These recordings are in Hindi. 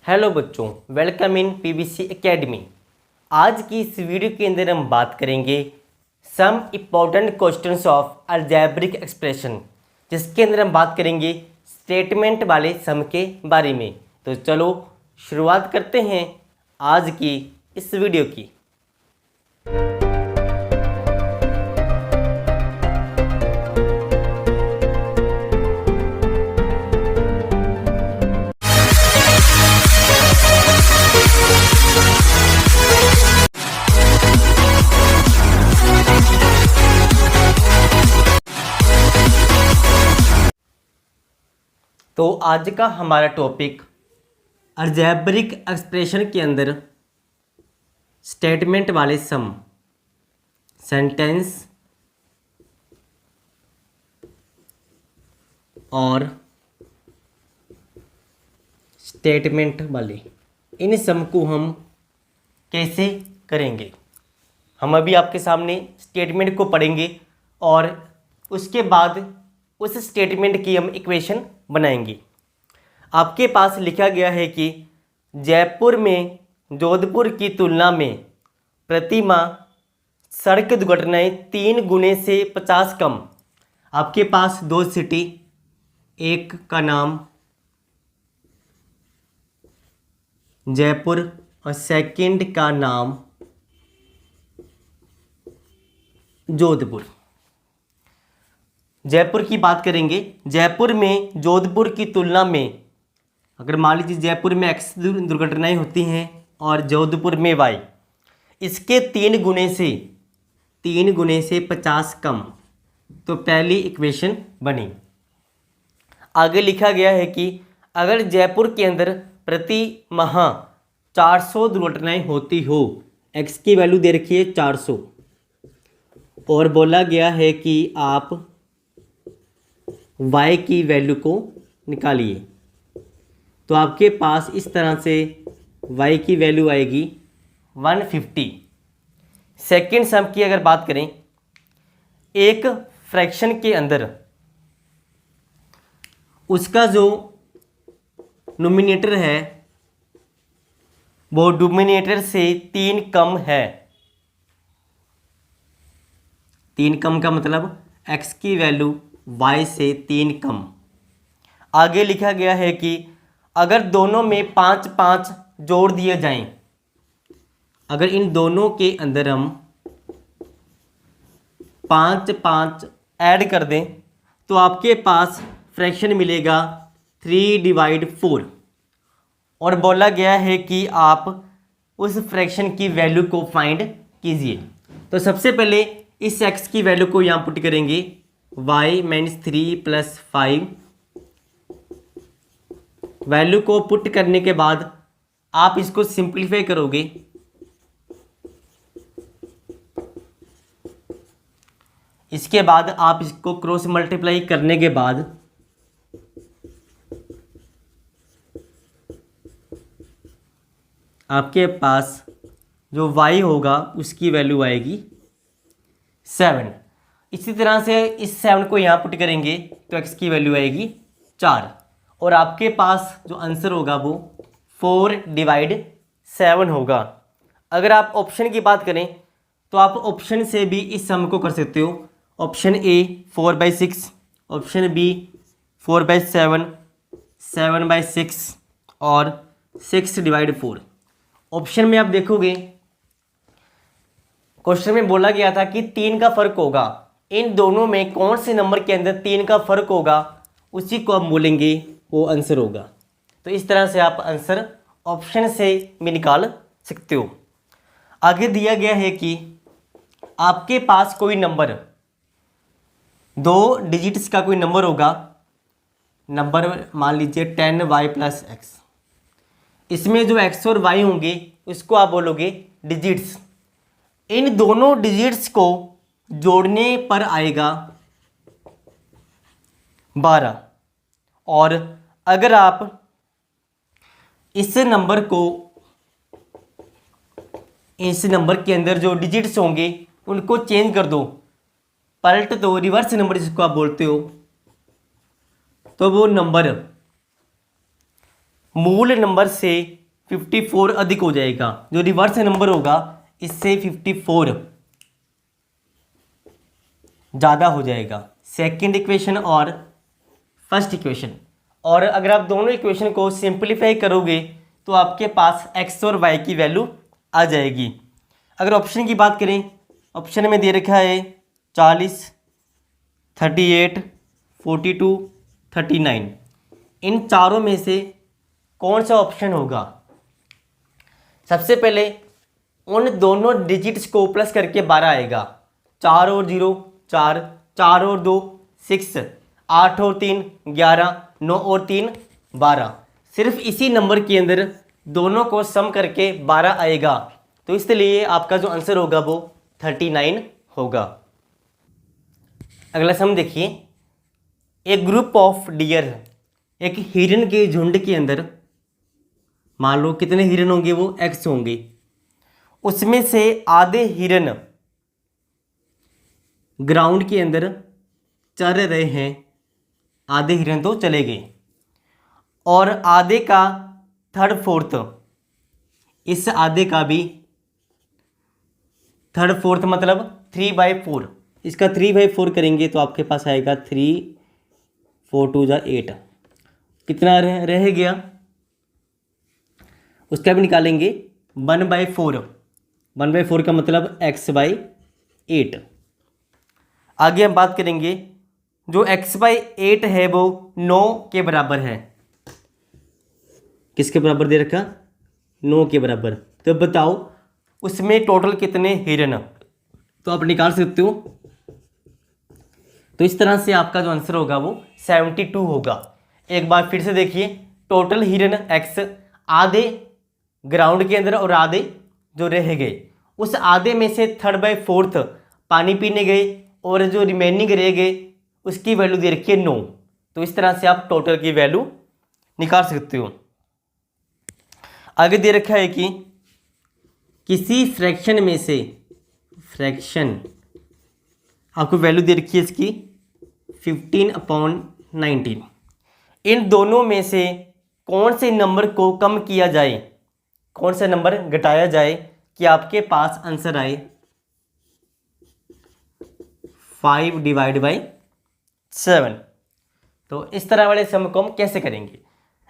हेलो बच्चों, वेलकम इन पीवीसी एकेडमी। आज की इस वीडियो के अंदर हम बात करेंगे some important questions of algebraic expression, जिसके अंदर हम बात करेंगे स्टेटमेंट वाले सम के बारे में। तो चलो शुरुआत करते हैं आज की इस वीडियो की। तो आज का हमारा टॉपिक अलजेब्रिक एक्सप्रेशन के अंदर स्टेटमेंट वाले सम, सेंटेंस और स्टेटमेंट वाले, इन सम को हम कैसे करेंगे। हम अभी आपके सामने स्टेटमेंट को पढ़ेंगे और उसके बाद उस स्टेटमेंट की हम इक्वेशन बनाएंगे। आपके पास लिखा गया है कि जयपुर में जोधपुर की तुलना में प्रति माह सड़क दुर्घटनाएं 3 गुने से 50 कम। आपके पास दो सिटी, एक का नाम जयपुर और सेकंड का नाम जोधपुर। जयपुर की बात करेंगे। जयपुर में जोधपुर की तुलना में, अगर मान लीजिए जयपुर में एक्स दुर्घटनाएं होती हैं और जोधपुर में वाई, इसके 3 गुने से 50 कम, तो पहली इक्वेशन बनी। आगे लिखा गया है कि अगर जयपुर के अंदर प्रति माह 400 दुर्घटनाएं होती हो, एक्स की वैल्यू दे रखी है 400, और बोला गया है कि आप y की वैल्यू को निकालिए, तो आपके पास इस तरह से y की वैल्यू आएगी 150। सेकेंड सम की अगर बात करें, एक फ्रैक्शन के अंदर उसका जो नोमिनेटर है वो डिनोमिनेटर से 3 कम है। 3 कम का मतलब x की वैल्यू y से 3 कम। आगे लिखा गया है कि अगर दोनों में 5-5 जोड़ दिए जाएं, अगर इन दोनों के अंदर हम 5-5 ऐड कर दें तो आपके पास फ्रैक्शन मिलेगा 3/4, और बोला गया है कि आप उस फ्रैक्शन की वैल्यू को फाइंड कीजिए। तो सबसे पहले इस x की वैल्यू को यहाँ पुट करेंगे, y - 3 + 5। वैल्यू को पुट करने के बाद आप इसको सिंप्लीफाई करोगे, इसके बाद आप इसको क्रॉस मल्टीप्लाई करने के बाद आपके पास जो y होगा उसकी वैल्यू आएगी 7। इसी तरह से इस 7 को यहाँ पुट करेंगे तो x की वैल्यू आएगी 4, और आपके पास जो आंसर होगा वो 4/7 होगा। अगर आप ऑप्शन की बात करें तो आप ऑप्शन से भी इस सम को कर सकते हो। ऑप्शन ए 4/6, ऑप्शन बी 4/7, 7/6 और 6/4। ऑप्शन में आप देखोगे क्वेश्चन में बोला गया था कि 3 का फर्क होगा, इन दोनों में कौन से नंबर के अंदर 3 का फर्क होगा उसी को हम बोलेंगे वो आंसर होगा। तो इस तरह से आप आंसर ऑप्शन से भी निकाल सकते हो। आगे दिया गया है कि आपके पास कोई नंबर 2 डिजिट्स का कोई नंबर होगा, नंबर मान लीजिए 10y + x। इसमें जो x और y होंगे उसको आप बोलोगे डिजिट्स। इन दोनों डिजिट्स को जोड़ने पर आएगा 12, और अगर आप इस नंबर के अंदर जो डिजिट्स होंगे उनको चेंज कर दो, पलट दो, रिवर्स नंबर जिसको आप बोलते हो, तो वो नंबर मूल नंबर से 54 अधिक हो जाएगा। जो रिवर्स नंबर होगा इससे 54 ज़्यादा हो जाएगा। सेकंड इक्वेशन और फर्स्ट इक्वेशन। और अगर आप दोनों इक्वेशन को सिंपलीफाई करोगे तो आपके पास x और y की वैल्यू आ जाएगी। अगर ऑप्शन की बात करें, ऑप्शन में दे रखा है 40, 38, 42, 39। इन चारों में से कौन सा ऑप्शन होगा? सबसे पहले उन दोनों डिजिट्स को प्लस करके 12 आएगा। 4 और 0 4, 4 और 2 6, 8 और 3 11, 9 और 3 12। सिर्फ इसी नंबर के अंदर दोनों को सम करके 12 आएगा, तो इसलिए आपका जो आंसर होगा वो 39 होगा। अगला सम देखिए। एक ग्रुप ऑफ डियर, एक हिरन के झुंड के अंदर, मान लो कितने हिरन होंगे? वो x होंगे। उसमें से आधे हिरन ग्राउंड के अंदर चर रहे हैं, आधे हिरन तो चले गए, और आधे का थर्ड फोर्थ, इस आधे का भी थर्ड फोर्थ मतलब 3/4, इसका 3/4 करेंगे तो आपके पास आएगा 3, 4 2 जा 8। कितना रह गया? उसका भी निकालेंगे 1/4। 1/4 का मतलब x/8। आगे हम बात करेंगे, जो x/8 है वो 9 के बराबर है। किसके बराबर दे रखा? 9 के बराबर। तो बताओ उसमें टोटल कितने हिरन? तो आप निकाल सकते हो। तो इस तरह से आपका जो आंसर होगा वो 72 होगा। एक बार फिर से देखिए, टोटल हिरन x, आधे ग्राउंड के अंदर और आधे जो रह गए, उस आधे में से 3/4 पानी पीने गए और जो रिमेनिंग रह गए उसकी वैल्यू दे रखी है 9। तो इस तरह से आप टोटल की वैल्यू निकाल सकते हो। आगे दे रखा है कि किसी फ्रैक्शन में से, फ्रैक्शन आपको वैल्यू दे रखी है इसकी 15/19, इन दोनों में से कौन से नंबर को कम किया जाए, कौन सा नंबर घटाया जाए कि आपके पास आंसर आए 5/7। तो इस तरह वाले सम को हम कैसे करेंगे?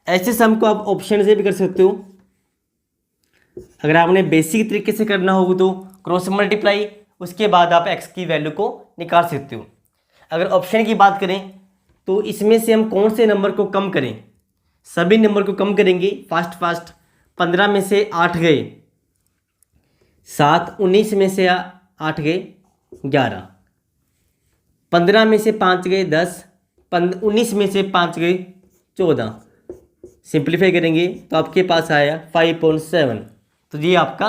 ऐसे सम को आप ऑप्शन से भी कर सकते हो। अगर आपने बेसिक तरीके से करना होगा तो क्रॉस मल्टीप्लाई, उसके बाद आप x की वैल्यू को निकाल सकते हो। अगर ऑप्शन की बात करें तो इसमें से हम कौन से नंबर को कम करें? सभी नंबर को कम करेंगे फास्ट। 15 में से 8 गए 7, 19 में से 8 गए 11, 15 में से 5 गए 10, 19 में से 5 गए 14। सिंप्लीफाई करेंगे तो आपके पास आया 5.7। तो ये आपका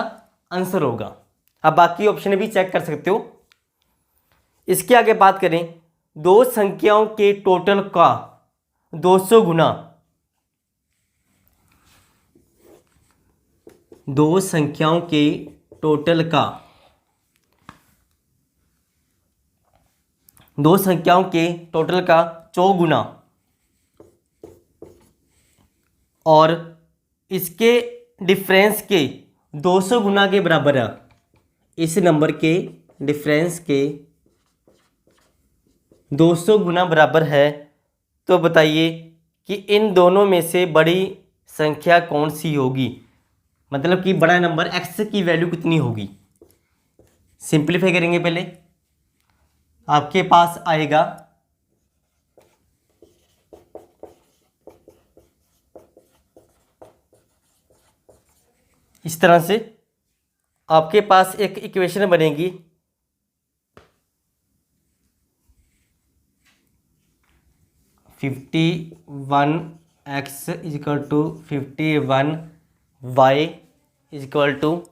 आंसर होगा। अब बाकी ऑप्शन भी चेक कर सकते हो। इसके आगे बात करें, दो संख्याओं के टोटल का 200 गुना, दो संख्याओं के टोटल का, दो संख्याओं के टोटल का 4 गुना और इसके डिफरेंस के 200 गुना के बराबर है। इस नंबर के डिफरेंस के 200 गुना बराबर है। तो बताइए कि इन दोनों में से बड़ी संख्या कौन सी होगी? मतलब कि बड़ा नंबर x की वैल्यू कितनी होगी? सिंप्लीफाई करेंगे। पहले आपके पास आएगा इस तरह से, आपके पास एक इक्वेशन बनेगी 51x equal to 51y equal to,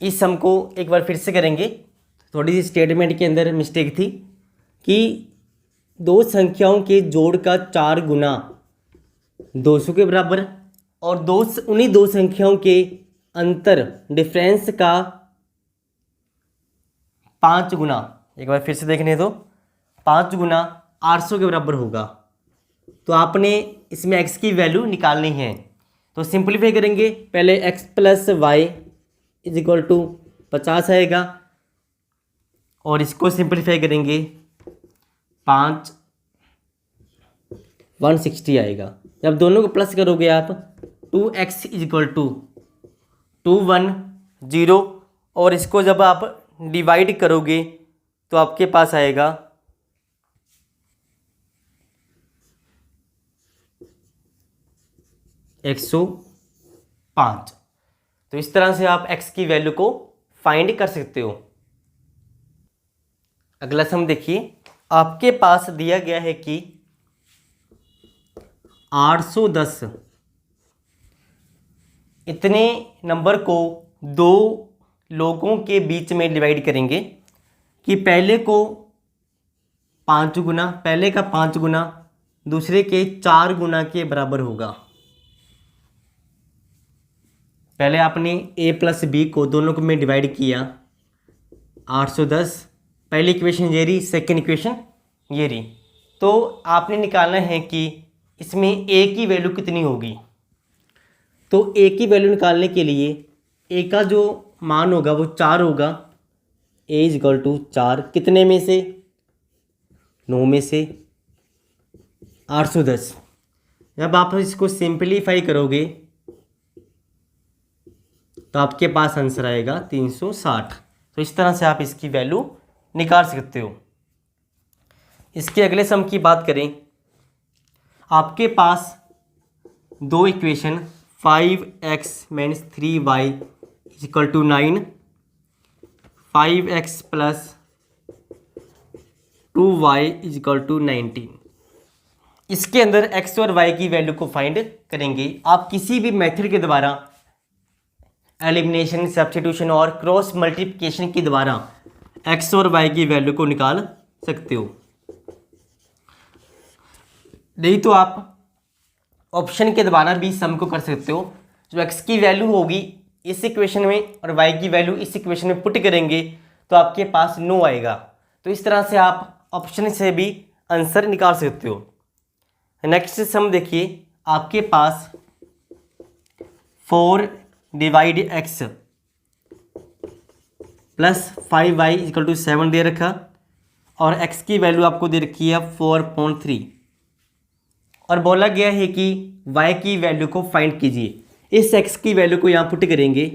इस सम को एक बार फिर से करेंगे। थोड़ी सी स्टेटमेंट के अंदर मिस्टेक थी कि दो संख्याओं के जोड़ का 4 गुना 200 के बराबर और उन्हीं दो संख्याओं के अंतर डिफरेंस का 5 गुना, एक बार फिर से देखने दो, 5 गुना 800 के बराबर होगा। तो आपने इसमें x की वैल्यू निकालनी है। तो सिंपलीफाई करेंगे, पहले x plus y is equal to 50 आएगा और इसको सिंपलीफाई करेंगे 5 160 आएगा। जब दोनों को प्लस करोगे आप 2x इज इक्वल टू 210 और इसको जब आप डिवाइड करोगे तो आपके पास आएगा 105। तो इस तरह से आप x की वैल्यू को फाइंड कर सकते हो। अगला सम देखिए, आपके पास दिया गया है कि 810 इतने नंबर को दो लोगों के बीच में डिवाइड करेंगे कि पहले का 5 गुना दूसरे के 4 गुना के बराबर होगा। पहले आपने a प्लस बी को दोनों को में डिवाइड किया 810, पहली इक्वेशन ये रही, सेकेंड इक्वेशन ये रही। तो आपने निकालना है कि इसमें a की वैल्यू कितनी होगी। तो a की वैल्यू निकालने के लिए a का जो मान होगा वो 4 होगा। a इज इक्वल टू 4 कितने में से, 9 में से 810। जब आप इसको सिंपलीफाई करोगे तो आपके पास आंसर आएगा 360। तो इस तरह से आप इसकी वैल्यू निकाल सकते हो। इसके अगले सम की बात करें, आपके पास दो equation 5x minus 3y is equal to 9, 5x plus 2y is equal to 19। इसके अंदर x और y की वैल्यू को फाइंड करेंगे। आप किसी भी मेथड के द्वारा, एलिमिनेशन, सब्स्टिट्यूशन और क्रॉस मल्टीप्लिकेशन के द्वारा x और y की वैल्यू को निकाल सकते हो। नहीं तो आप ऑप्शन के द्वारा भी सम को कर सकते हो। जो x की वैल्यू होगी इस इक्वेशन में और y की वैल्यू इस इक्वेशन में पुट करेंगे तो आपके पास 9 आएगा। तो इस तरह से आप ऑप्शन से भी आंसर निकाल सकते हो। नेक्स्ट सम देखिए, आपके पास 4 divide x plus 5y equal to 7 दे रखा और x की वैल्यू आपको दे रखी है 4.3 और बोला गया है कि y की वैल्यू को फाइंड कीजिए। इस x की वैल्यू को यहाँ पुट करेंगे,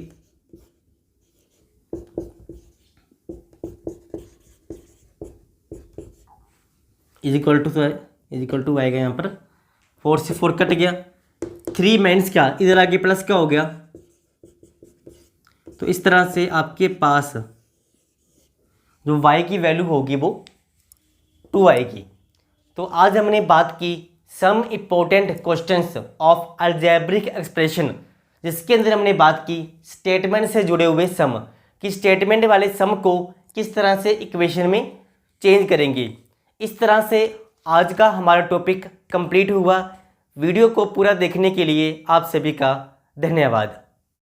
इज इक्वल टू आएगा यहाँ पर 4 से 4 कट गया, 3 माइनस क्या, इधर आगे प्लस क्या हो गया। तो इस तरह से आपके पास जो y की वैल्यू होगी वो 2 आएगी। तो आज हमने बात की some important questions of algebraic expression, जिसके अंदर हमने बात की स्टेटमेंट से जुड़े हुए सम, कि स्टेटमेंट वाले सम को किस तरह से इक्वेशन में चेंज करेंगे। इस तरह से आज का हमारा टॉपिक कंप्लीट हुआ। वीडियो को पूरा देखने के लिए आप सभी का धन्यवाद।